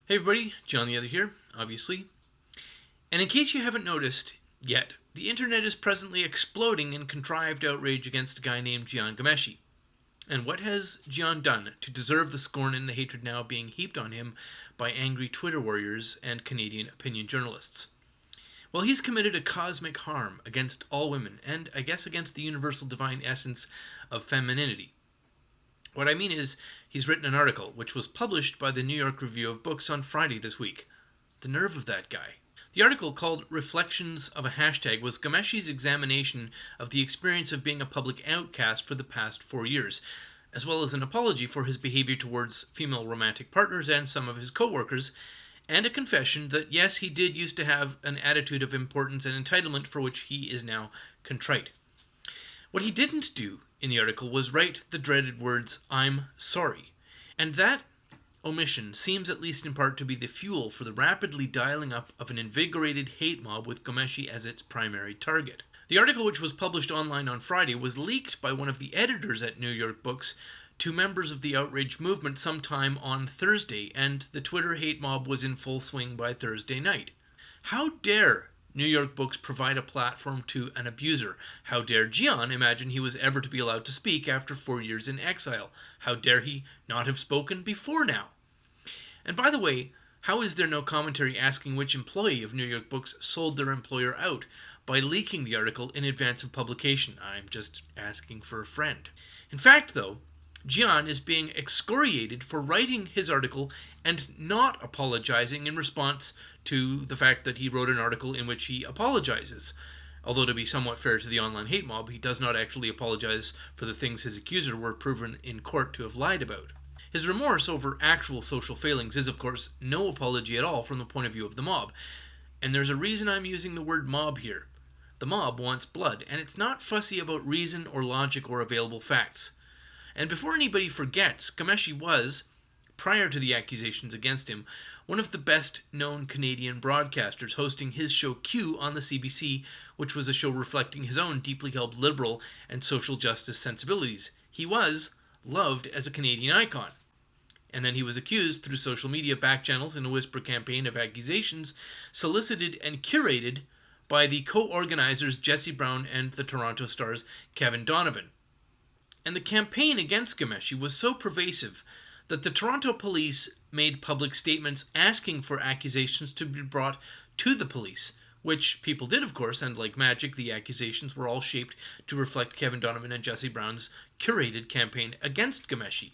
Hey everybody, John the Other here, obviously. And in case you haven't noticed yet, the internet is presently exploding in contrived outrage against a guy named Jian Ghomeshi. And what has Jian done to deserve the scorn and the hatred now being heaped on him by angry Twitter warriors and Canadian opinion journalists? Well, he's committed a cosmic harm against all women, and I guess against the universal divine essence of femininity. What I mean is, he's written an article which was published by the New York Review of Books on Friday this week. The nerve of that guy. The article, called Reflections of a Hashtag, was Ghomeshi's examination of the experience of being a public outcast for the past 4 years, as well as an apology for his behavior towards female romantic partners and some of his co-workers, and a confession that yes, he did used to have an attitude of importance and entitlement for which he is now contrite. What he didn't do in the article was write the dreaded words, "I'm sorry." And that omission seems, at least in part, to be the fuel for the rapidly dialing up of an invigorated hate mob with Ghomeshi as its primary target. The article, which was published online on Friday, was leaked by one of the editors at New York Books to members of the outrage movement sometime on Thursday, and the Twitter hate mob was in full swing by Thursday night. How dare New York Books provide a platform to an abuser? How dare Jian imagine he was ever to be allowed to speak after 4 years in exile? How dare he not have spoken before now? And by the way, how is there no commentary asking which employee of New York Books sold their employer out by leaking the article in advance of publication? I'm just asking for a friend. In fact, though, Jian is being excoriated for writing his article and not apologizing in response to the fact that he wrote an article in which he apologizes. Although, to be somewhat fair to the online hate mob, he does not actually apologize for the things his accuser were proven in court to have lied about. His remorse over actual social failings is, of course, no apology at all from the point of view of the mob. And there's a reason I'm using the word mob here. The mob wants blood, and it's not fussy about reason or logic or available facts. And before anybody forgets, Ghomeshi was, prior to the accusations against him, one of the best-known Canadian broadcasters, hosting his show Q on the CBC, which was a show reflecting his own deeply held liberal and social justice sensibilities. He was loved as a Canadian icon. And then he was accused through social media back channels in a whisper campaign of accusations solicited and curated by the co-organizers Jesse Brown and the Toronto Star's Kevin Donovan. And the campaign against Ghomeshi was so pervasive that the Toronto police made public statements asking for accusations to be brought to the police, which people did, of course, and like magic, the accusations were all shaped to reflect Kevin Donovan and Jesse Brown's curated campaign against Ghomeshi.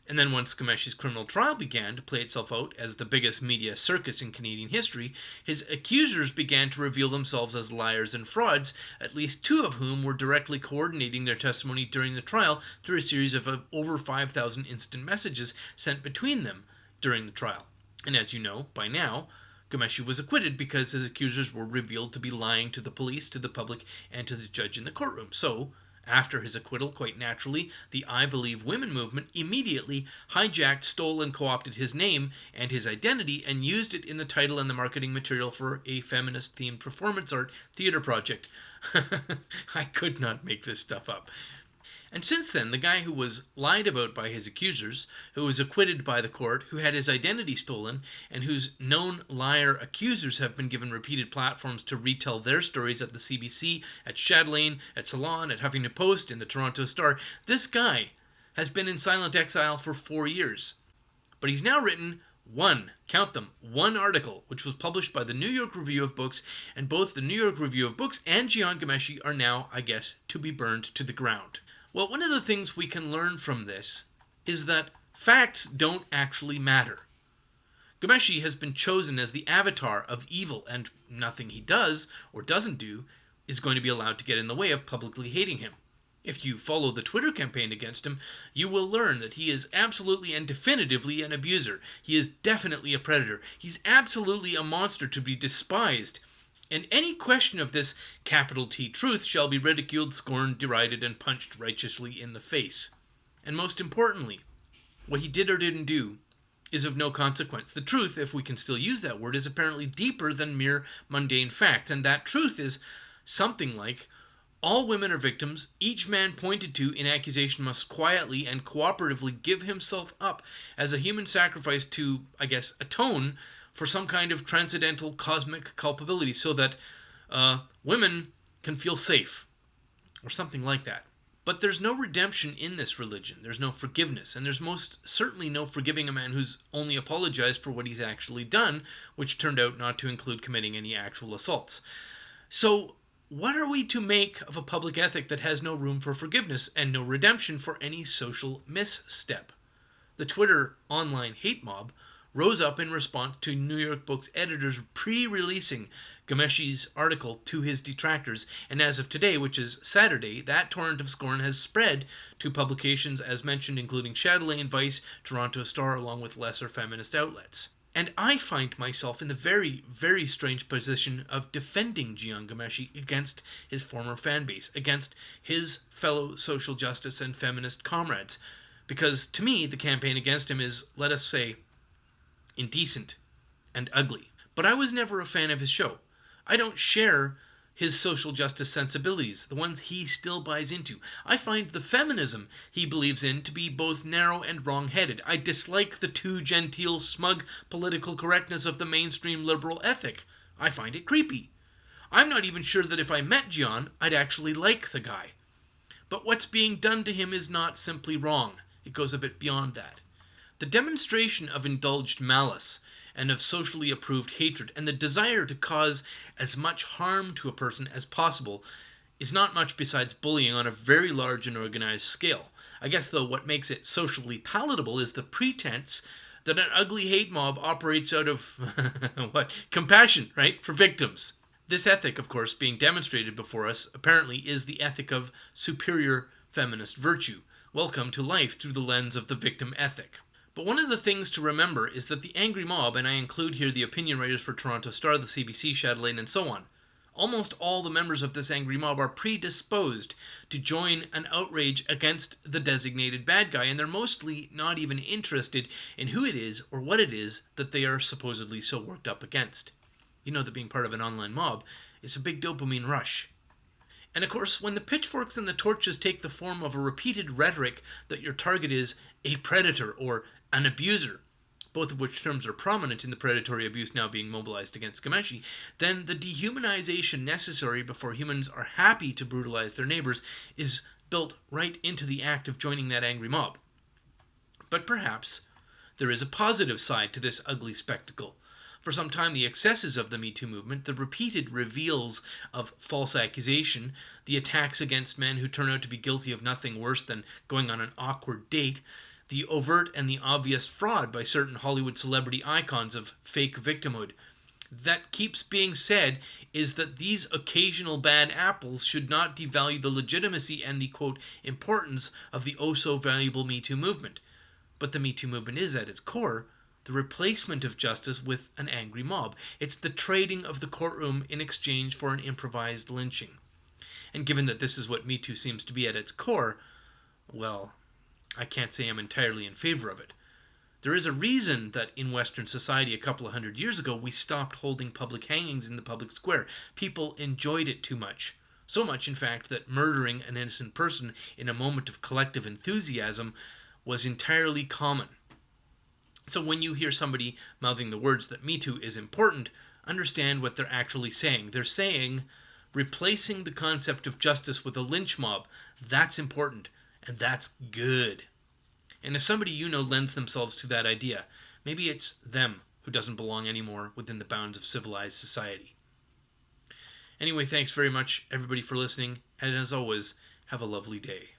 And then once Ghomeshi's criminal trial began to play itself out as the biggest media circus in Canadian history, his accusers began to reveal themselves as liars and frauds, at least 2 of whom were directly coordinating their testimony during the trial through a series of over 5,000 instant messages sent between them during the trial. And as you know, by now, Ghomeshi was acquitted because his accusers were revealed to be lying to the police, to the public, and to the judge in the courtroom. So, after his acquittal, quite naturally, the I Believe Women movement immediately hijacked, stole, and co-opted his name and his identity and used it in the title and the marketing material for a feminist-themed performance art theater project. I could not make this stuff up. And since then, the guy who was lied about by his accusers, who was acquitted by the court, who had his identity stolen, and whose known liar accusers have been given repeated platforms to retell their stories at the CBC, at Chatelaine, at Salon, at Huffington Post, in the Toronto Star, this guy has been in silent exile for 4 years. But he's now written one article, which was published by the New York Review of Books, and both the New York Review of Books and Jian Ghomeshi are now, I guess, to be burned to the ground. Well, one of the things we can learn from this is that facts don't actually matter. Ghomeshi has been chosen as the avatar of evil, and nothing he does or doesn't do is going to be allowed to get in the way of publicly hating him. If you follow the Twitter campaign against him, you will learn that he is absolutely and definitively an abuser. He is definitely a predator. He's absolutely a monster to be despised. And any question of this capital T truth shall be ridiculed, scorned, derided, and punched righteously in the face. And most importantly, what he did or didn't do is of no consequence. The truth, if we can still use that word, is apparently deeper than mere mundane facts. And that truth is something like, All women are victims. Each man pointed to in accusation must quietly and cooperatively give himself up as a human sacrifice to, I guess, atone for some kind of transcendental cosmic culpability so that women can feel safe, or something like that. But there's no redemption in this religion. There's no forgiveness, and there's most certainly no forgiving a man who's only apologized for what he's actually done, which turned out not to include committing any actual assaults. So, what are we to make of a public ethic that has no room for forgiveness and no redemption for any social misstep? The Twitter online hate mob rose up in response to New York Book's editors pre-releasing Ghomeshi's article to his detractors, and as of today, which is Saturday, that torrent of scorn has spread to publications as mentioned, including Chatelaine, Vice, Toronto Star, along with lesser feminist outlets. And I find myself in the very, very strange position of defending Jian Ghomeshi against his former fan base, against his fellow social justice and feminist comrades. Because to me, the campaign against him is, let us say, indecent and ugly. But I was never a fan of his show. I don't share his social justice sensibilities, the ones he still buys into. I find the feminism he believes in to be both narrow and wrong-headed. I dislike the too genteel, smug political correctness of the mainstream liberal ethic. I find it creepy. I'm not even sure that if I met Jian, I'd actually like the guy. But what's being done to him is not simply wrong. It goes a bit beyond that. The demonstration of indulged malice and of socially approved hatred and the desire to cause as much harm to a person as possible is not much besides bullying on a very large and organized scale. I guess, though, what makes it socially palatable is the pretense that an ugly hate mob operates out of compassion, right, for victims. This ethic, of course, being demonstrated before us, apparently is the ethic of superior feminist virtue. Welcome to life through the lens of the victim ethic. But one of the things to remember is that the angry mob, and I include here the opinion writers for Toronto Star, the CBC, Chatelaine, and so on, almost all the members of this angry mob are predisposed to join an outrage against the designated bad guy, and they're mostly not even interested in who it is or what it is that they are supposedly so worked up against. You know that being part of an online mob is a big dopamine rush. And of course, when the pitchforks and the torches take the form of a repeated rhetoric that your target is a predator or an abuser, both of which terms are prominent in the predatory abuse now being mobilized against Ghomeshi, then the dehumanization necessary before humans are happy to brutalize their neighbors is built right into the act of joining that angry mob. But perhaps there is a positive side to this ugly spectacle. For some time, the excesses of the Me Too movement, the repeated reveals of false accusation, the attacks against men who turn out to be guilty of nothing worse than going on an awkward date, the overt and the obvious fraud by certain Hollywood celebrity icons of fake victimhood, that keeps being said is that these occasional bad apples should not devalue the legitimacy and the, quote, importance of the oh-so-valuable Me Too movement. But the Me Too movement is, at its core, the replacement of justice with an angry mob. It's the trading of the courtroom in exchange for an improvised lynching. And given that this is what Me Too seems to be at its core, well, I can't say I'm entirely in favor of it. There is a reason that in Western society a couple of 100 years ago we stopped holding public hangings in the public square. People enjoyed it too much. So much, in fact, that murdering an innocent person in a moment of collective enthusiasm was entirely common. So when you hear somebody mouthing the words that Me Too is important, understand what they're actually saying. They're saying replacing the concept of justice with a lynch mob, that's important. And that's good. And if somebody you know lends themselves to that idea, maybe it's them who doesn't belong anymore within the bounds of civilized society. Anyway, thanks very much, everybody, for listening. And as always, have a lovely day.